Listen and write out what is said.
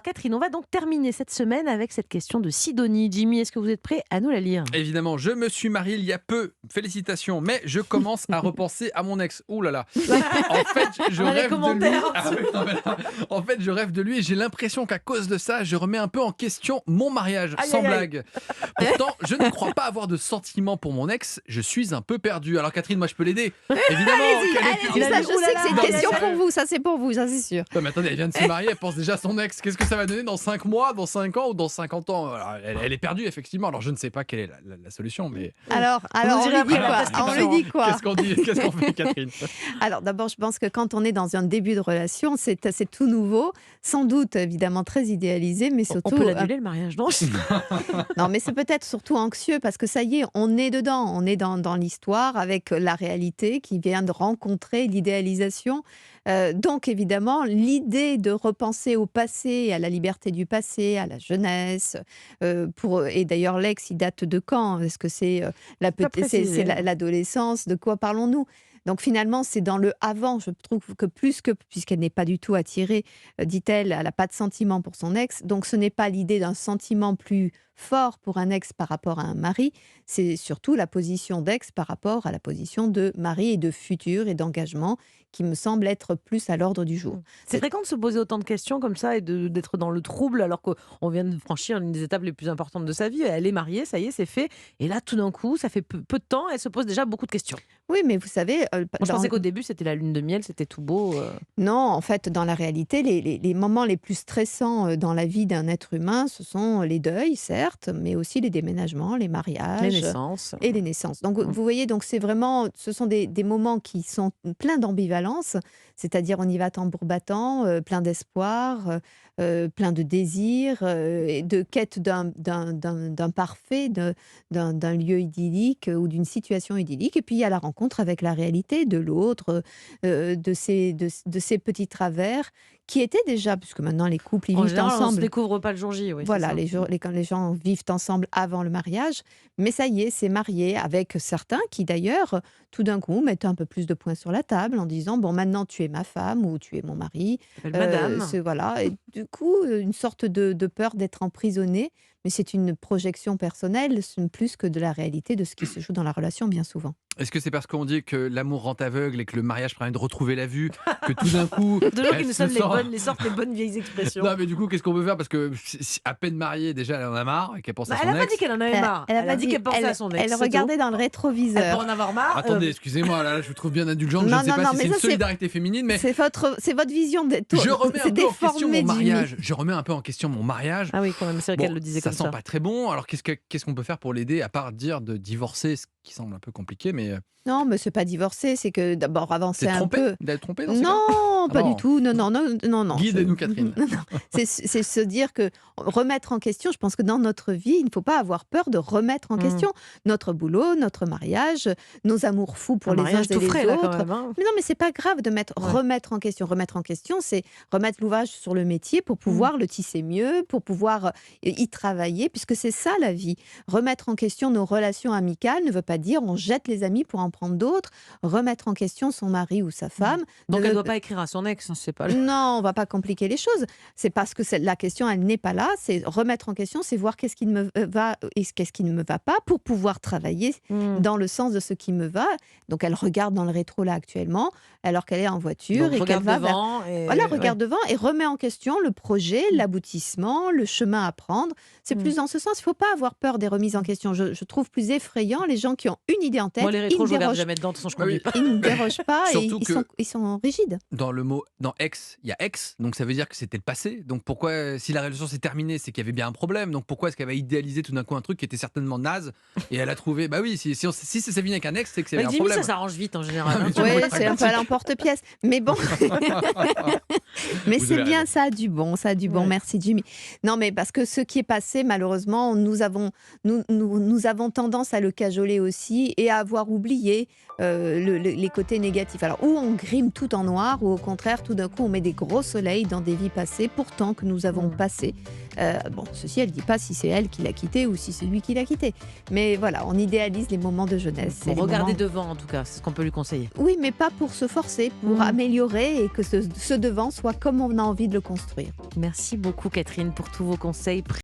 Catherine, on va donc terminer cette semaine avec cette question de Sidonie. Jimmy, est-ce que vous êtes prêt à nous la lire? Évidemment, je me suis marié il y a peu, félicitations, mais je commence à repenser à mon ex. Ouh là là. En fait, je On a les rêve de lui. commentaires. Ah oui, non, mais là, en fait, je rêve de lui et j'ai l'impression qu'à cause de ça, je remets un peu en question mon mariage, Aïe, sans aïe, aïe. blague. Pourtant, je ne crois pas avoir de sentiments pour mon ex, je suis un peu perdu. Alors Catherine, moi je peux l'aider. Évidemment. quelle est- Il a Ça, dit, je ouh là sais là. que c'est une Non, mais question sérieux. pour vous, ça c'est pour vous, ça c'est sûr. Non, mais attendez, elle vient de se marier, elle pense déjà à son ex. Qu'est-ce que ça va donner dans 5 mois, dans 5 ans ou dans 50 ans? Alors, elle est perdue, effectivement. Alors je ne sais pas quelle est la solution, mais Alors nous on direz lui dit après la quoi? prescription, On lui dit quoi? qu'est-ce qu'on dit? Qu'est-ce qu'on fait, Catherine? Alors d'abord, je pense que quand on est dans un début de relation, c'est tout nouveau, sans doute évidemment très idéalisé, mais On surtout peut l'annuler le mariage, non? non, mais c'est peut-être surtout anxieux parce que ça y est, on est dedans, on est dans l'histoire avec la réalité qui vient de rencontrer l'idéalisation. Donc évidemment, l'idée de repenser au passé, à la liberté du passé, à la jeunesse, et d'ailleurs l'ex, il date de quand? Est-ce que c'est Pas précisé. l'adolescence? De quoi parlons-nous? Donc finalement, c'est dans le avant, je trouve que puisqu'elle n'est pas du tout attirée, dit-elle, elle n'a pas de sentiment pour son ex, donc ce n'est pas l'idée d'un sentiment plus fort pour un ex par rapport à un mari, c'est surtout la position d'ex par rapport à la position de mari et de futur et d'engagement qui me semble être plus à l'ordre du jour. C'est fréquent de se poser autant de questions comme ça et d'être dans le trouble alors qu'on vient de franchir une des étapes les plus importantes de sa vie. Elle est mariée, ça y est, c'est fait. Et là, tout d'un coup, ça fait peu de temps, elle se pose déjà beaucoup de questions. Oui, mais vous savez, Moi, je pensais qu'au début, c'était la lune de miel, c'était tout beau. non, en fait, dans la réalité, les moments les plus stressants dans la vie d'un être humain, ce sont les deuils, certes, mais aussi les déménagements, les mariages. Les naissances. Et les naissances. Donc, Mm. vous voyez, donc c'est vraiment, ce sont des moments qui sont pleins d'ambivalence, c'est-à-dire on y va tambour battant, plein d'espoir, plein de désir, et de quête d'un parfait, d'un lieu idyllique ou d'une situation idyllique. Et puis il y a la rencontre avec la réalité de l'autre, de ces petits travers qui étaient déjà, puisque maintenant les couples ils En vivent général, on ne se ensemble. découvre pas le jour J. Oui, c'est Voilà, ça. quand les gens vivent ensemble avant le mariage, mais ça y est, c'est marié avec certains qui d'ailleurs, tout d'un coup, mettent un peu plus de points sur la table en disant bon, maintenant tu es ma femme ou tu es mon mari. Elle s'appelle Madame. Voilà, et du coup, une sorte de peur d'être emprisonné, mais c'est une projection personnelle, ce n'est plus que de la réalité de ce qui se joue dans la relation bien souvent. Est-ce que c'est parce qu'on dit que l'amour rend aveugle et que le mariage permet de retrouver la vue que tout d'un coup. De là qui elle nous se sonnent sortent les bonnes vieilles expressions. Non, mais du coup, qu'est-ce qu'on peut faire? Parce que à peine mariée, déjà, elle en a marre et qu'elle pense à Elle son n'a pas dit ex. qu'elle en avait marre. Elle a pas dit qu'elle pensait à son ex. Elle c'est tout. regardait dans le Elle peut rétroviseur. en avoir marre. Attendez, excusez-moi, là, je vous trouve bien indulgente. Je Non, ne sais non, pas non, si mais c'est une ça, c'est- solidarité féminine, mais C'est votre vision des je remets un c'est peu en question déformé, mon Jimmy. mariage. Je remets un peu en question mon mariage. Ah oui, quand même, c'est vrai Bon, qu'elle le disait ça comme sent ça. pas très bon. Alors qu'est-ce qu'on peut faire pour l'aider à part dire de divorcer, ce qui semble un peu compliqué, mais Non, mais c'est pas divorcer, c'est que d'abord avancer c'est un trompé peu. d'être trompé dans ce cas. Non, pas non. du tout. Non, non, non, non, non. Guidez-nous, Catherine. Non, non. C'est se dire que remettre en question, je pense que dans notre vie, il ne faut pas avoir peur de remettre en Mm. question notre boulot, notre mariage, nos amours fous pour Un les uns mariage et tout les frais, là, quand autres. même. Hein. Mais non, mais c'est pas grave de Ouais. remettre en question. Remettre en question, c'est remettre l'ouvrage sur le métier pour pouvoir le tisser mieux, pour pouvoir y travailler, puisque c'est ça la vie. Remettre en question nos relations amicales ne veut pas dire on jette les amis pour en prendre d'autres. Remettre en question son mari ou sa femme. Donc ne elle ne veut- doit pas écrire à son ex, hein, c'est pas. Non, on va pas compliquer les choses. C'est parce que la question, elle n'est pas là. C'est remettre en question, c'est voir qu'est-ce qui me va et qu'est-ce qui ne me va pas pour pouvoir travailler Mm. dans le sens de ce qui me va. Donc elle regarde dans le rétro là actuellement, alors qu'elle est en voiture Donc et qu'elle regarde va vers... devant. Et... Voilà, ouais. regarde devant et remet en question le projet, l'aboutissement, le chemin à prendre. C'est Mm. plus dans ce sens. Il ne faut pas avoir peur des remises en question. Je trouve plus effrayant les gens qui ont une idée en tête. Moi, les ils rétros, ne je regarde dérogent, jamais dedans, de toute façon, je Ah oui. conduis pas. ils ne dérogent pas et Surtout que- ils sont rigides. Dans le mot, dans ex, il y a ex, donc ça veut dire que c'était le passé. Donc pourquoi, si la relation s'est terminée, c'est qu'il y avait bien un problème. Donc pourquoi est-ce qu'elle va idéaliser tout d'un coup un truc qui était certainement naze et elle a trouvé, bah oui, si c'est fini avec un ex, c'est que c'est Avec un Jimmy, problème. ça s'arrange vite en général. Ah, hein. mais tu Oui, vois, c'est un peu à l'emporte-pièce. Mais bon, mais Vous c'est avez bien, raison. ça a du bon, ça a du bon. Ouais. Merci Jimmy. Non, mais parce que ce qui est passé passé, malheureusement, nous avons tendance à le cajoler aussi et à avoir oublié les côtés négatifs. Alors, ou on grime tout en noir, ou au contraire, tout d'un coup, on met des gros soleils dans des vies passées, pourtant que nous avons passées. Bon, ceci, elle ne dit pas si c'est elle qui l'a quitté ou si c'est lui qui l'a quitté. Mais voilà, on idéalise les moments de jeunesse. Bon, C'est les regardez moments... devant en tout cas, c'est ce qu'on peut lui conseiller. Oui, mais pas pour se forcer, pour améliorer et que ce devant soit comme on a envie de le construire. Merci beaucoup Catherine pour tous vos conseils.